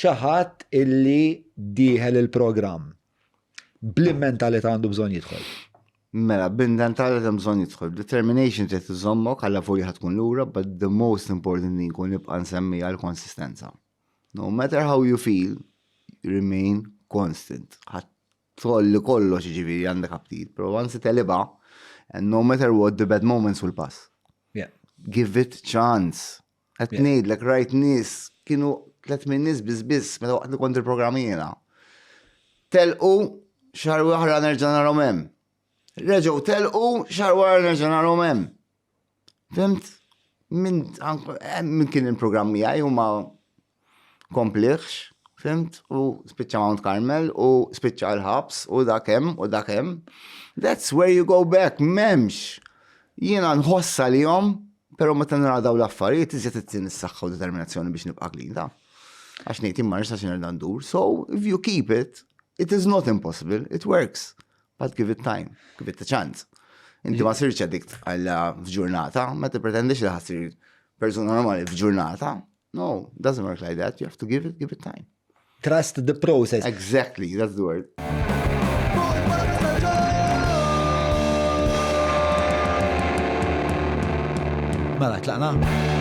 xaħat illi diħel il-program. Bl-mentalità għandu bżon jidħol. Mela, b'mentalità hemm bżonn jidħol. Determination trid iżommok għalla fuq ħatkun lura, but the most important thing kun nibqa' nsemmi l-konsistenza. No matter how you feel, remain constant. Tolli kollox jiġifieri għandek aptit, però once teliba, and no matter what, the bad moments will pass. Yeah. Give it chance. Qed ngħidlek rajt nies kienu 3 min nies biss meta waqt li kont il-programmi jiena. Telqu xahar wara nerġa' narhom hemm. Reġgħu telqu xahar wara nerġa' narhom hemm. Fimt? Min kien il-programmi għaj huma kompliħx, fimt? U spiċċa Mount Carmel u spiċċa l-ħabs u dak hemm. That's where you go back, memx. Jiena nħossa li jom, pero ma t-nara daw l-affarijiet, iżjed t-tin s-saxħa u determinazzjoni biex nibqa' klida. Għax nejt imma nistax nerġa' ndur. So, if you keep it, it is not impossible, it works. But give it time, give it a chance. Inti ma sirċ addict għalla f'ġurnata, ma t-pretendix li ħassir persona normali f'ġurnata. No, it doesn't work like that. You have to give it time. Trust the process. Exactly, that's the word. Mela, tlaqna?